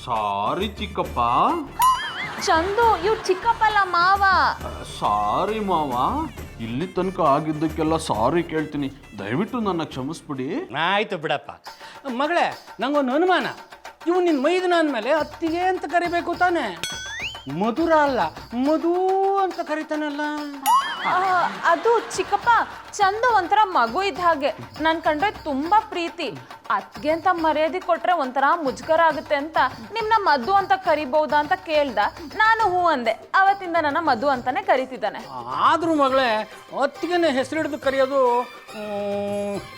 ಸಾರಿ ಚಿಕ್ಕಪ್ಪ. ಚಂದು, ಇವ್ ಚಿಕ್ಕಪ್ಪಲ್ಲ ಮಾವ. ಸಾರಿ ಮಾವ, ಇಲ್ಲಿ ತನಕ ಆಗಿದ್ದಕ್ಕೆಲ್ಲ ಸಾರಿ ಕೇಳ್ತೀನಿ, ದಯವಿಟ್ಟು ನನ್ನ ಕ್ಷಮಿಸ್ಬಿಡಿ. ಆಯ್ತು ಬಿಡಪ್ಪ. ಮಗಳೇ, ನಂಗೊಂದು ಅನುಮಾನ. ಇವು ನಿನ್ನ ಮೈದನ ಅಂದಮೇಲೆ ಅತ್ತಿಗೆ ಅಂತ ಕರಿಬೇಕು ತಾನೆ? ಮಧುರ ಅಲ್ಲ, ಮಧು ಅಂತ ಕರಿತಾನಲ್ಲ. ಅದು ಚಿಕ್ಕಪ್ಪ, ಚಂದು ಒಂಥರ ಮಗು ಇದ್ದ ಹಾಗೆ. ನನ್ ಕಂಡ್ರೆ ತುಂಬಾ ಪ್ರೀತಿ. ಅತ್ಗೆ ಅಂತ ಮರ್ಯಾದೆ ಕೊಟ್ರೆ ಒಂಥರ ಮುಜುಗರ ಆಗುತ್ತೆ ಅಂತ ನಿಮ್ನ ಮಧು ಅಂತ ಕರಿಬಹುದಾ ಅಂತ ಕೇಳ್ದ. ನಾನು ಹೂ ಅಂದೆ. ಅವತ್ತಿಂದ ನನ್ನ ಮಧು ಅಂತಾನೆ ಕರಿತಿದ್ದಾನೆ. ಆದ್ರೂ ಮಗಳೇ, ಅತ್ತಿಗೆನ ಹೆಸರು ಹಿಡಿದು ಕರೆಯೋದು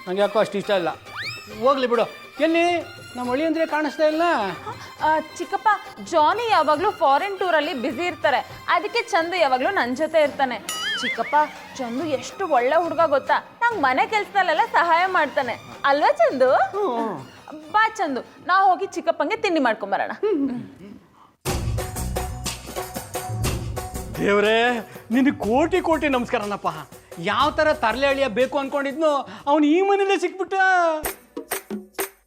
ನಂಗೆ ಯಾಕೋ ಅಷ್ಟು ಇಷ್ಟ ಇಲ್ಲ. ಹೋಗ್ಲಿ ಬಿಡು. ಎಲ್ಲಿ ನಮ್ಮ ಹಳ್ಳಿ ಅಂದ್ರೆ ಕಾಣಿಸ್ತಾ ಇಲ್ಲ. ಚಿಕ್ಕಪ್ಪ, ಜಾನಿ ಯಾವಾಗ್ಲೂ ಫಾರಿನ್ ಟೂರಲ್ಲಿ ಬ್ಯುಸಿ ಇರ್ತಾರೆ. ಅದಕ್ಕೆ ಚಂದು ಯಾವಾಗ್ಲೂ ನನ್ನ ಜೊತೆ ಇರ್ತಾನೆ. ಚಿಕ್ಕಪ್ಪ, ಚಂದು ಎಷ್ಟು ಒಳ್ಳೆ ಹುಡುಗ ಗೊತ್ತಾ? ನಂಗೆ ಮನೆ ಕೆಲಸದಲ್ಲೆಲ್ಲ ಸಹಾಯ ಮಾಡ್ತಾನೆ ಅಲ್ವಾ ಚಂದು? ಬಾ ಚಂದು, ನಾವು ಹೋಗಿ ಚಿಕ್ಕಪ್ಪಂಗೆ ತಿಂಡಿ ಮಾಡ್ಕೊಂಬರೋಣ. ದೇವ್ರೇ, ನಿನಗೆ ಕೋಟಿ ಕೋಟಿ ನಮಸ್ಕಾರನಪ್ಪ. ಯಾವ ಥರ ತರಲೆ ಅಳಿಯ ಬೇಕು ಅನ್ಕೊಂಡಿದ್ನೋ ಅವನು ಈ ಮನೇಲೆ ಸಿಕ್ಬಿಟ್ಟ.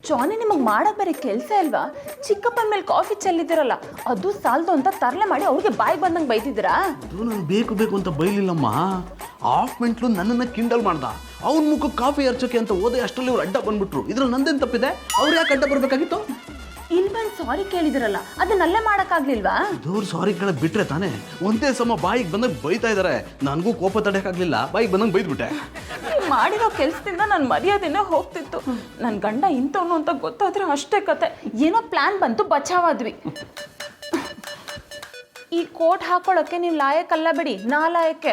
ಜಾನಿ, ನಿಮಗೆ ಮಾಡೋಕೆ ಬೇರೆ ಕೆಲಸ ಇಲ್ವಾ? ಚಿಕ್ಕಪ್ಪನ ಮೇಲೆ ಕಾಫಿ ಚೆಲ್ಲಿದ್ದೀರಲ್ಲ, ಅದು ಸಾಲದು ಅಂತ ತರಲೆ ಮಾಡಿ ಅವ್ರಿಗೆ ಬಾಯಿ ಬಂದಂಗೆ ಬೈತಿದ್ದೀರಾ? ಅದು ನಾನು ಬೇಕು ಬೇಕು ಅಂತ ಬೈಲಿಲ್ಲಮ್ಮ. ಆಫ್ ಮೆಂಟ್ಲು ನನ್ನನ್ನು ಕಿಂಡಲ್ ಮಾಡ್ದ. ಅವನ ಮುಖಕ್ಕೆ ಕಾಫಿ ಹರ್ಚೋಕೆ ಅಂತ ಹೋದೆ, ಅಷ್ಟರಲ್ಲಿ ಅವ್ರು ಅಡ್ಡ ಬಂದ್ಬಿಟ್ರು. ಇದ್ರಲ್ಲಿ ನಂದೇನು ತಪ್ಪಿದೆ? ಅವ್ರು ಯಾಕೆ ಅಡ್ಡ ಬರಬೇಕಾಗಿತ್ತು? ಇಲ್ಲಿ ಬಂದು ಸಾರಿ ಕೇಳಿದಿರಲ್ಲ, ಅದನ್ನಲ್ಲೇ ಮಾಡೋಕ್ಕಾಗ್ಲಿಲ್ವಾ? ದೂರ ಸಾರಿ ಕೇಳಕ್ ಬಿಟ್ರೆ ತಾನೇ. ಒಂದೇ ಸಮ ಬಾಯಿಗೆ ಬಂದಾಗ ಬೈತಾ ಇದಾರೆ. ನನಗೂ ಕೋಪ ತಡೆಯಕ್ಕಾಗ್ಲಿಲ್ಲ, ಬಾಯಿಗೆ ಬಂದಂಗೆ ಬೈದ್ಬಿಟ್ಟೆ. ಮಾಡಿರೋ ಕೆಲಸದಿಂದ ನನ್ನ ಮರ್ಯಾದೆನೇ ಹೋಗ್ತಿತ್ತು. ನನ್ನ ಗಂಡ ಇಂಥವನು ಅಂತ ಗೊತ್ತಾದ್ರೆ ಅಷ್ಟೇ ಕತೆ. ಏನೋ ಪ್ಲಾನ್ ಬಂತು, ಬಚಾವಾದ್ವಿ. ಈ ಕೋಟ್ ಹಾಕೊಳ್ಳೋಕೆ ನೀವು ಲಾಯಕ್ಕಲ್ಲ ಬಿಡಿ, ನಾ ಲಾಯಕ್ಕೆ.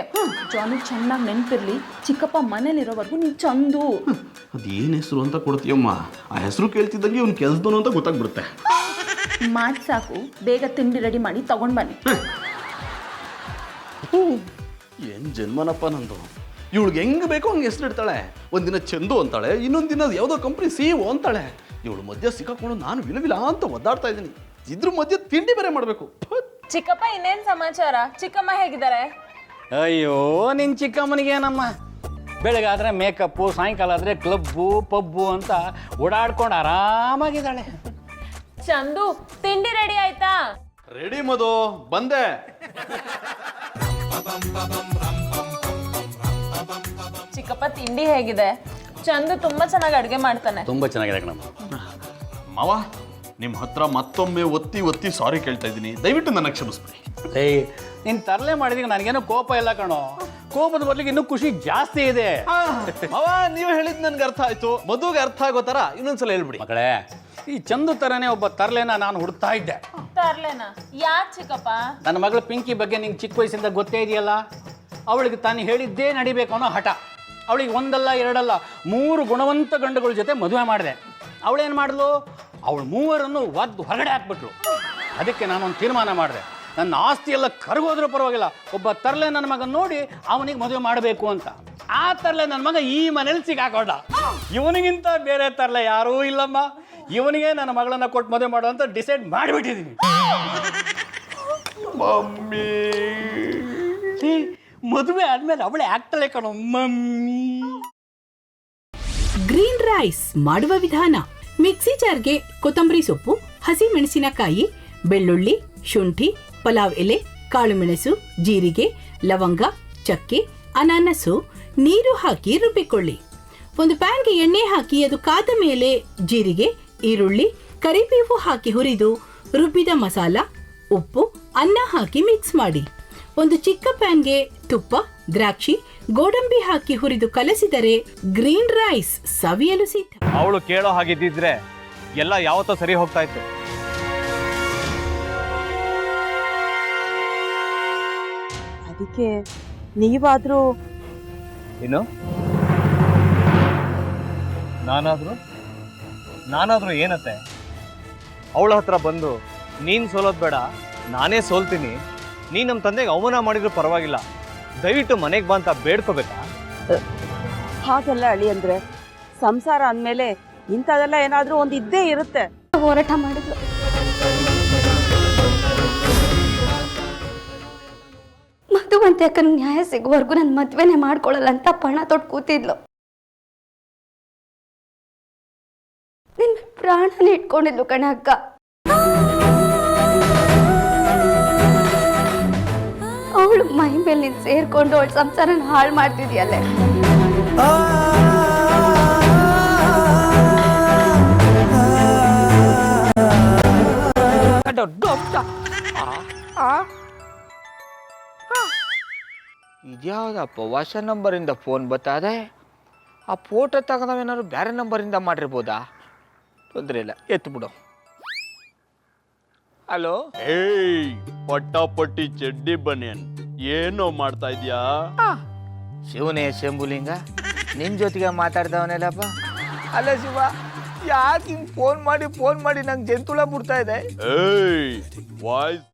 ಜಾನಿ ಚೆನ್ನಾಗಿ ನೆನಪಿರ್ಲಿ, ಚಿಕ್ಕಪ್ಪ ಮನೇಲಿರೋವರೆಗೂ ನೀವು ಚಂದು. ಅದೇನು ಹೆಸರು ಅಂತ ಕೊಡ್ತೀಯಮ್ಮ? ಆ ಹೆಸರು ಕೇಳ್ತಿದ್ದಂಗೆ ಅವ್ನು ಕೆಲ್ಸದವನು ಅಂತ ಗೊತ್ತಾಗ್ಬಿಡುತ್ತೆ. ಮಾಡಿ ಸಾಕು, ಬೇಗ ತಿಂಡಿ ರೆಡಿ ಮಾಡಿ ತಗೊಂಡು ಬನ್ನಿ. ಏನು ಜನ್ಮನಪ್ಪ ನಂದು. ಇವಳಿಗೆ ಹೆಂಗೆ ಬೇಕೋ ಹಂಗೆ ಹೆಸರು ಇಡ್ತಾಳೆ. ಒಂದಿನ ಚಂದು ಅಂತಾಳೆ, ಇನ್ನೊಂದು ದಿನ ಯಾವುದೋ ಕಂಪ್ನಿ CEO ಅಂತಾಳೆ. ಇವಳು ಮಧ್ಯ ಸಿಕ್ಕಾಕೊಂಡು ನಾನು ವಿಲವಿಲ ಅಂತ ಒದ್ದಾಡ್ತಾ ಇದ್ದೀನಿ. ಇದ್ರ ಮಧ್ಯೆ ತಿಂಡಿ ಬೇರೆ ಮಾಡಬೇಕು. ಚಿಕ್ಕಪ್ಪ, ಇನ್ನೇನು ಸಮಾಚಾರ? ಚಿಕ್ಕಮ್ಮ ಹೇಗಿದ್ದಾರೆ? ಅಯ್ಯೋ, ನಿನ್ನ ಚಿಕ್ಕಮ್ಮನಿಗೇನಮ್ಮ, ಬೆಳಗಾದ್ರೆ ಮೇಕಪ್ಪು, ಸಾಯಂಕಾಲ ಆದರೆ ಕ್ಲಬ್ಬು ಪಬ್ಬು ಅಂತ ಓಡಾಡ್ಕೊಂಡು ಆರಾಮಾಗಿದ್ದಾಳೆ. ಚಂದು, ತಿಂಡಿ ರೆಡಿ ಆಯ್ತಾ? ರೆಡಿ ಮಧು, ಬಂದೆ. ಚಿಕ್ಕಪ್ಪ, ತಿಂಡಿ ಹೇಗಿದೆ? ಚಂದು ತುಂಬಾ ಚೆನ್ನಾಗಿ ಅಡುಗೆ ಮಾಡ್ತಾನೆ. ತುಂಬ ಚೆನ್ನಾಗಿದೆ ಕಣಮ್ಮ. ಮಾವ, ನಿಮ್ಮ ಹತ್ರ ಮತ್ತೊಮ್ಮೆ ಒತ್ತಿ ಒತ್ತಿ ಸಾರಿ ಕೇಳ್ತಾ ಇದ್ದೀನಿ, ದಯವಿಟ್ಟು ನನ್ನ ಕ್ಷಮಿಸ್ಬಿಡಿ. ಏಯ್, ನೀನು ತರಲೆ ಮಾಡಿದೀಗ ನನಗೇನೋ ಕೋಪ ಇಲ್ಲ ಕಣೋ. ಕೋಪದ ಬದಲಿಗೆ ಇನ್ನೂ ಖುಷಿ ಜಾಸ್ತಿ ಇದೆ. ಮಾವ, ನೀವು ಹೇಳಿದ್ ನನ್ಗೆ ಅರ್ಥ ಆಯ್ತು. ಮಧುಗೆ ಅರ್ಥ ಆಗೋ ಥರ ಇನ್ನೊಂದ್ಸಲ ಹೇಳ್ಬಿಡಿ. ಮಗಳೇ, ಈ ಚಂದು ಥರನೇ ಒಬ್ಬ ತರಲೆನ ನಾನು ಹುಡುಕ್ತಾ ಇದ್ದೆ. ತರ್ಲೇನಾ? ಯಾಕೆ ಚಿಕ್ಕಪ್ಪ? ನನ್ನ ಮಗಳು ಪಿಂಕಿ ಬಗ್ಗೆ ನಿಂಗೆ ಚಿಕ್ಕ ವಯಸ್ಸಿಂದ ಗೊತ್ತೇ ಇದೆಯಲ್ಲ. ಅವಳಿಗೆ ತಾನು ಹೇಳಿದ್ದೇ ನಡಿಬೇಕು ಅನ್ನೋ ಹಠ. ಅವಳಿಗೆ ಒಂದಲ್ಲ ಎರಡಲ್ಲ 3 ಗುಣವಂತ ಗಂಡುಗಳ ಜೊತೆ ಮದುವೆ ಮಾಡಿದೆ. ಅವಳೇನು ಮಾಡಿದ್ಲು? ಅವಳು 3ರನ್ನು ಒದ್ದು ಹೊರಗಡೆ ಹಾಕ್ಬಿಟ್ಲು. ಅದಕ್ಕೆ ನಾನೊಂದು ತೀರ್ಮಾನ ಮಾಡಿದೆ, ನನ್ನ ಆಸ್ತಿ ಎಲ್ಲ ಕರಗೋದ್ರೂ ಪರವಾಗಿಲ್ಲ, ಒಬ್ಬ ತರಲೆ ನನ್ನ ಮಗನ ನೋಡಿ ಅವನಿಗೆ ಮದುವೆ ಮಾಡಬೇಕು ಅಂತ. ಆ ತರಲೆ ನನ್ನ ಮಗ ಈ ಮನೇಲಿ ಸಿಗಾಕೊಂಡ. ಇವನಿಗಿಂತ ಬೇರೆ ತರಲೆ ಯಾರೂ ಇಲ್ಲಮ್ಮ. ಇವನಿಗೆ ನನ್ನ ಮಗಳನ್ನ ಕೊಟ್ಟು ಮದುವೆ ಮಾಡೋ ಅಂತ ಡಿಸೈಡ್ ಮಾಡಿಬಿಟ್ಟಿದ್ದೀನಿ. ಮಮ್ಮಿ, ಮದುವೆ ಆದ್ಮೇಲೆ ಅವಳೇ ಆಗ್ತಾಳೆ ಕಣೋ ಮಮ್ಮಿ. ಗ್ರೀನ್ ರೈಸ್ ಮಾಡುವ ವಿಧಾನ: ಮಿಕ್ಸಿ ಜಾರ್ಗೆ ಕೊತ್ತಂಬರಿ ಸೊಪ್ಪು, ಹಸಿ ಮೆಣಸಿನಕಾಯಿ, ಬೆಳ್ಳುಳ್ಳಿ, ಶುಂಠಿ, ಪಲಾವ್ ಎಲೆ, ಕಾಳುಮೆಣಸು, ಜೀರಿಗೆ, ಲವಂಗ, ಚಕ್ಕೆ, ಅನಾನಸು, ನೀರು ಹಾಕಿ ರುಬ್ಬಿಕೊಳ್ಳಿ. ಒಂದು ಪ್ಯಾನ್ಗೆ ಎಣ್ಣೆ ಹಾಕಿ ಅದು ಕಾದ ಮೇಲೆ ಜೀರಿಗೆ, ಈರುಳ್ಳಿ, ಕರಿಬೇವು ಹಾಕಿ ಹುರಿದು ರುಬ್ಬಿದ ಮಸಾಲ, ಉಪ್ಪು, ಅನ್ನ ಹಾಕಿ ಮಿಕ್ಸ್ ಮಾಡಿ. ಒಂದು ಚಿಕ್ಕ ಪ್ಯಾನ್ಗೆ ತುಪ್ಪ, ದ್ರಾಕ್ಷಿ, ಗೋಡಂಬಿ ಹಾಕಿ ಹುರಿದು ಕಲಸಿದರೆ ಗ್ರೀನ್ ರೈಸ್ ಸವಿಯಲು ಸಿದ್ಧ. ಅವಳು ಕೇಳೋ ಹಾಗಿದ್ದಿದ್ರೆ ಎಲ್ಲ ಯಾವತ್ತೋ ಸರಿ ಹೋಗ್ತಾ ಇತ್ತು. ಅದಕ್ಕೆ ನೀವಾದ್ರೂ ಏನು? ನಾನಾದ್ರೂ ಏನತ್ತೆ? ಅವಳ ಹತ್ರ ಬಂದು ನೀನು ಸೋಲೋದು ಬೇಡ, ನಾನೇ ಸೋಲ್ತೀನಿ, ನೀನು ನಮ್ಮ ತಂದೆಗೆ ಅವಮಾನ ಮಾಡಿದ್ರು ಪರವಾಗಿಲ್ಲ, ದಯವಿಟ್ಟು ಮನೆಗೆ ಬಾ ಅಂತ ಬೇಡ್ಕೋಬೇಕಾ? ಹಾಗೆಲ್ಲ ಅಳಿ ಅಂದ್ರೆ ಸಂಸಾರ ಅಂದಮೇಲೆ ಇಂಥದೆಲ್ಲ ಏನಾದ್ರೂ ಒಂದು ಇದ್ದೇ ಇರುತ್ತೆ. ಹೋರಾಟ ಮಾಡಿದ್ಲು. ಮಧುವಂತೆ ಅಕ್ಕನ ನ್ಯಾಯ ಸಿಗುವವರೆಗೂ ನನ್ನ ಮದ್ವೆನೇ ಮಾಡ್ಕೊಳ್ಳಲ್ಲ ಅಂತ ಪಣ ತೊಟ್ಟು ಕೂತಿದ್ಲು. ನಿನ್ನ ಪ್ರಾಣನೇ ಇಟ್ಕೊಂಡಿದ್ಲು ಕಣ ಅಕ್ಕ. ಅವಳು ಮೈ ಮೇಲೆ ನೀನು ಸೇರ್ಕೊಂಡು ಅವಳ ಸಂಸಾರನ ಹಾಳು ಮಾಡ್ತಿದ್ಯಲ್ಲೇ. ಇದ್ಯಾವುದಪ್ಪ ಹೊಸ ನಂಬರಿಂದ ಫೋನ್ ಬರ್ತದೆ. ಆ ಫೋಟೋ ತಗೊಂಡವೇನಾದ್ರು ಬೇರೆ ನಂಬರಿಂದ ಮಾಡಿರ್ಬೋದಾ? ತೊಂದರೆ ಇಲ್ಲ, ಎತ್ತು ಬಿಡು. ಹಲೋ, ಏಯ್ ಪಟ್ಟಾಪಟ್ಟಿ ಚಡ್ಡಿ ಬನಿಯನ್, ಏನೋ ಮಾಡ್ತಾ ಇದ್ಯಾ? ಶಿವನೇ ಶಂಭುಲಿಂಗ, ನಿನ್ನ ಜೊತೆಗೆ ಮಾತಾಡ್ದವನೇಲಪ್ಪ. ಅಲ್ಲ ಶಿವ, ಯಾಕೆ ಹಿಂಗೆ ಫೋನ್ ಮಾಡಿ ನಂಗೆ ಜಂತುಳ ಬಿಡ್ತಾ ಇದೆ? ಏಯ್ ವಾಯ್ಸ್